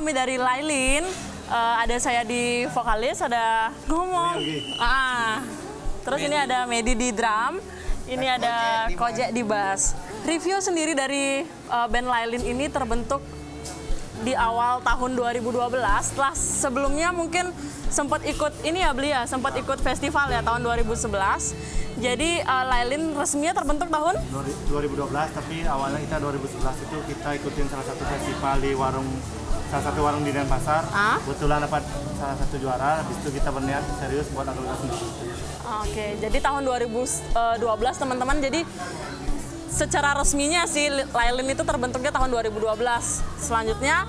kami dari Lailin. Ada saya di vokalis, ada ngomong. Terus ini ada Medi di drum, ini ada Kojek di bass. Review sendiri dari band Lailin ini terbentuk di awal tahun 2012. Setelah sebelumnya mungkin sempat ikut ini ya Beli ya, sempat ikut festival ya tahun 2011. Jadi Lailin resminya terbentuk tahun 2012, tapi awalnya kita 2011 itu kita ikutin salah satu festival di salah satu warung di Denpasar. Kebetulan dapat salah satu juara, habis itu kita berniat serius buat anggota sendiri. Oke, jadi tahun 2012 teman-teman, jadi secara resminya sih Lailin itu terbentuknya tahun 2012. Selanjutnya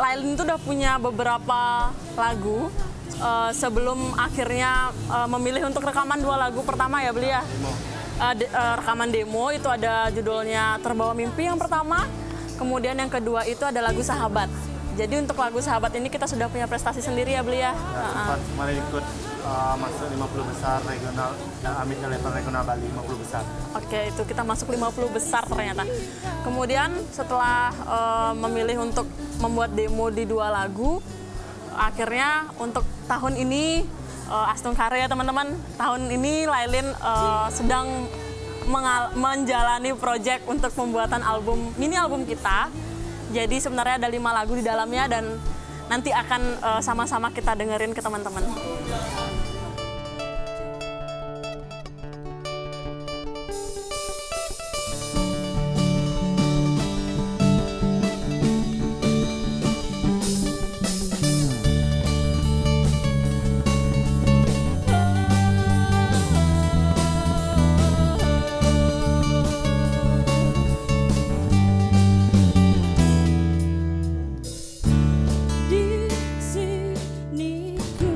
Lailin itu udah punya beberapa lagu sebelum akhirnya memilih untuk rekaman 2 lagu pertama ya Beli ya. Rekaman demo itu ada judulnya Terbawa Mimpi yang pertama, kemudian yang kedua itu ada lagu Sahabat. Jadi untuk lagu Sahabat ini kita sudah punya prestasi sendiri ya Beli ya. Kemarin ikut masuk 50 besar regional, Amit level regional Bali 50 besar. Oke, itu kita masuk 50 besar ternyata. Kemudian setelah memilih untuk membuat demo di 2 lagu, akhirnya untuk tahun ini Astung Karya teman-teman, tahun ini Lailin sedang menjalani proyek untuk pembuatan mini album kita. Jadi sebenarnya ada 5 lagu di dalamnya dan nanti akan sama-sama kita dengerin ke teman-teman. Di sini ku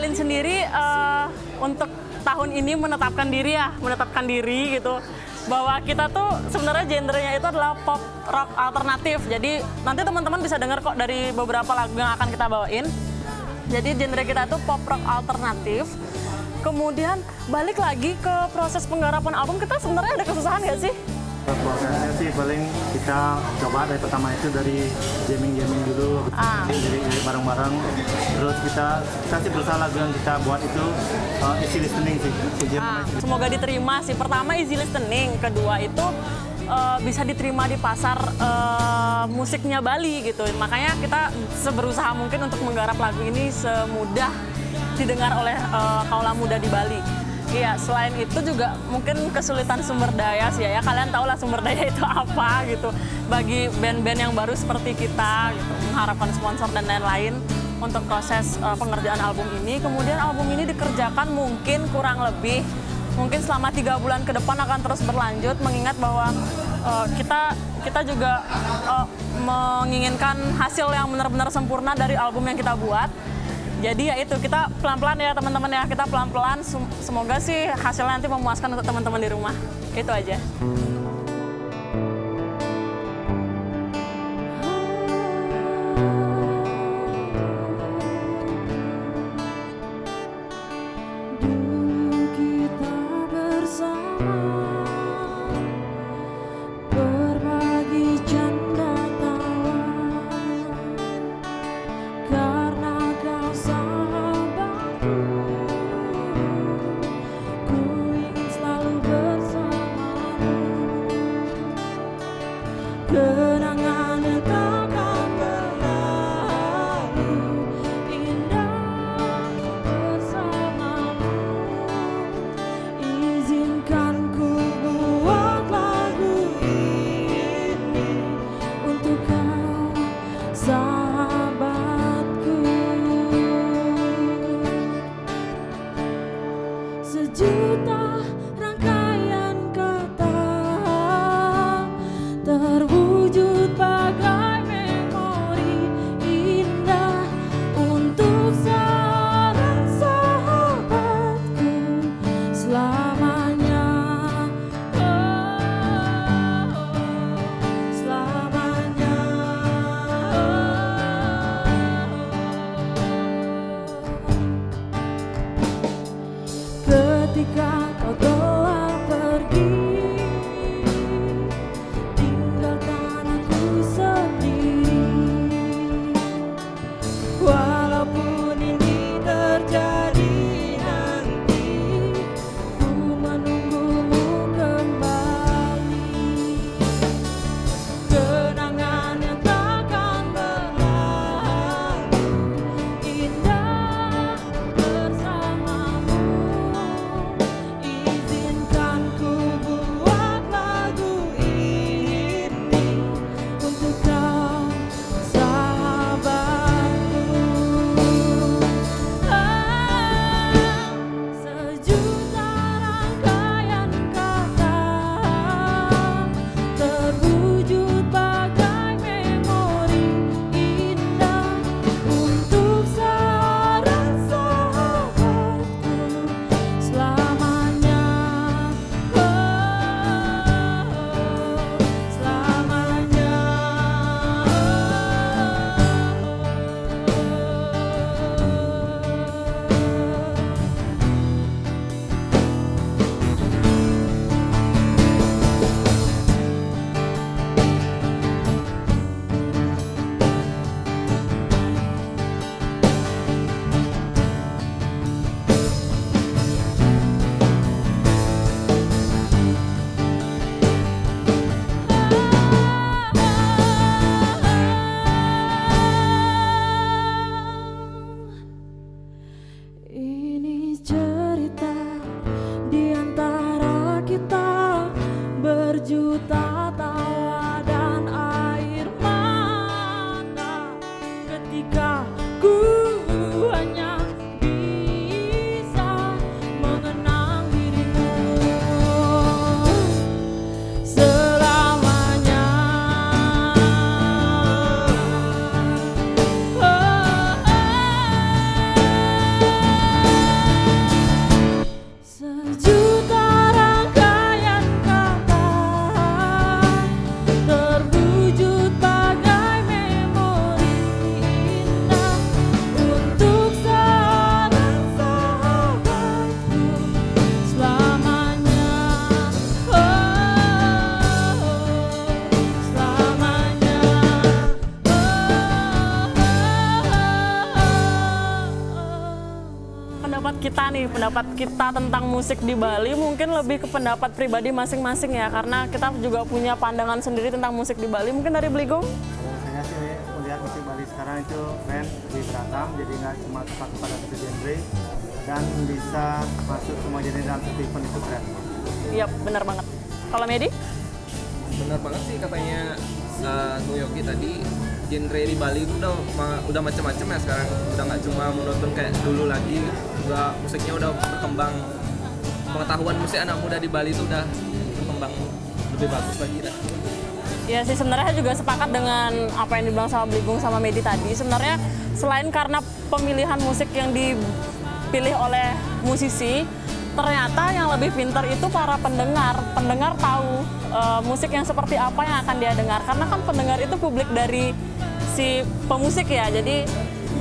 Lailin sendiri untuk tahun ini menetapkan diri gitu bahwa kita tuh sebenarnya genrenya itu adalah pop rock alternatif. Jadi nanti teman-teman bisa dengar kok dari beberapa lagu yang akan kita bawain. Jadi genre kita itu pop rock alternatif. Kemudian balik lagi ke proses penggarapan album, kita sebenarnya ada kesusahan nggak sih? Prosesnya sih paling kita coba dari pertama itu dari jamming dulu, dari bareng-bareng. Terus kita sih berusaha lagu yang kita buat itu easy listening sih. Semoga diterima sih. Pertama easy listening, kedua itu bisa diterima di pasar musiknya Bali gitu. Makanya kita seberusaha mungkin untuk menggarap lagu ini semudah didengar oleh kaula muda di Bali. Iya, selain itu juga mungkin kesulitan sumber daya sih ya. Kalian tahu lah sumber daya itu apa gitu. Bagi band-band yang baru seperti kita gitu, mengharapkan sponsor dan lain-lain untuk proses pengerjaan album ini. Kemudian album ini dikerjakan mungkin kurang lebih selama 3 bulan ke depan akan terus berlanjut, mengingat bahwa kita juga menginginkan hasil yang benar-benar sempurna dari album yang kita buat. Jadi ya itu, kita pelan-pelan ya teman-teman ya, kita pelan-pelan, semoga sih hasilnya nanti memuaskan untuk teman-teman di rumah. Itu aja. Kenangan yang takkan berlalu, indah bersamamu. Izinkan ku buat lagu ini untuk kau, sahabatku. Sejuta rangkaian kata terwujud bagai memori indah untuk seorang sahabatku selamanya, selamanya. Ketika kau telah pergi, walaupun ini terjadi nanti, ku menunggumu kembali. Kenangan yang takkan berlalu, indah bersamamu. Izinkan ku buat lagu ini untuk kau, sahabatku. Sejuta rangkaian kata terwujud bagai memori indah untuk seorang sahabatku selamanya, selamanya. Ini cerita di antara kita, berjuta tawa dan air mata, ketika ku hanya bisa mengenang dirimu selamanya. pendapat kita tentang musik di Bali mungkin lebih ke pendapat pribadi masing-masing ya, karena kita juga punya pandangan sendiri tentang musik di Bali. Mungkin dari Bligong? Kalau saya sih melihat musik Bali sekarang itu keren, lebih beragam, jadi nggak cuma terpaku pada satu genre dan bisa masuk semua genre dalam satu event, itu keren. Iya, benar banget. Kalau Medi? Benar banget sih katanya Bung Yogi tadi, genre di Bali itu udah macam-macam ya sekarang, udah nggak cuma monoton kayak dulu lagi, juga musiknya udah berkembang, pengetahuan musik anak muda di Bali itu udah berkembang lebih bagus lagi dah. Ya sih, sebenarnya juga sepakat dengan apa yang dibilang sama Bligong sama Medi tadi. Sebenarnya selain karena pemilihan musik yang dipilih oleh musisi, ternyata yang lebih pintar itu para pendengar. Pendengar tahu musik yang seperti apa yang akan dia dengar. Karena kan pendengar itu publik dari si pemusik ya. Jadi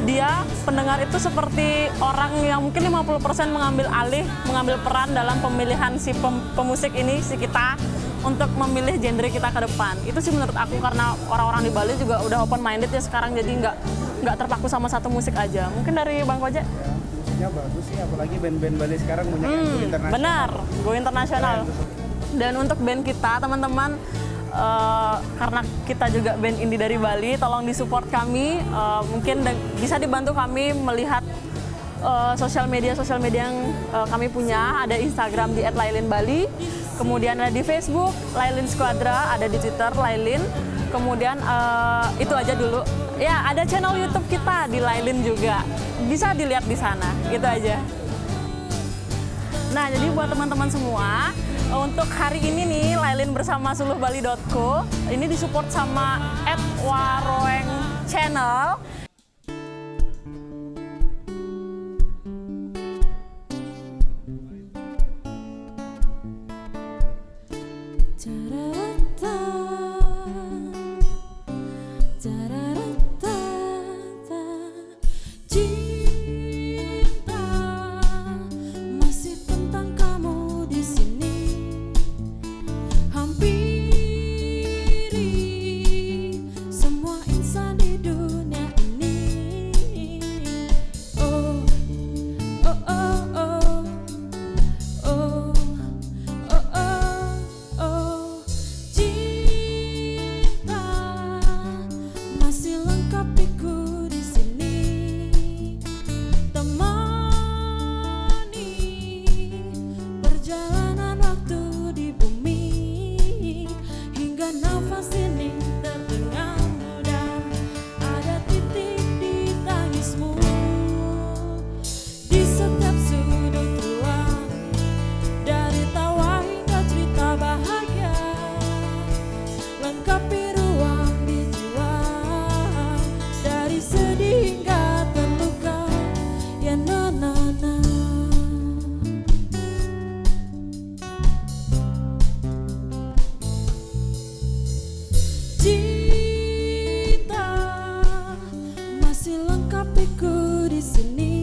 dia, pendengar itu seperti orang yang mungkin 50% mengambil peran dalam pemilihan si pemusik ini, si kita, untuk memilih genre kita ke depan. Itu sih menurut aku, karena orang-orang di Bali juga udah open minded ya sekarang, jadi nggak terpaku sama satu musik aja. Mungkin dari Bang Koja? Ya, bagus sih, apalagi band-band Bali sekarang banyak yang go internasional. Benar, go internasional. Dan untuk band kita, teman-teman, karena kita juga band indie dari Bali, tolong disupport kami. Mungkin bisa dibantu kami melihat sosial media yang kami punya. Ada Instagram di @lailinbali, kemudian ada di Facebook Lailin Squadra, ada di Twitter Lailin. Kemudian itu aja dulu. Ya, ada channel YouTube kita di Lailin juga. Bisa dilihat di sana. Gitu aja. Nah, jadi buat teman-teman semua, untuk hari ini nih Lailin bersama suluhbali.co ini disupport sama @waroeng channel. Masih lengkap ku di sini.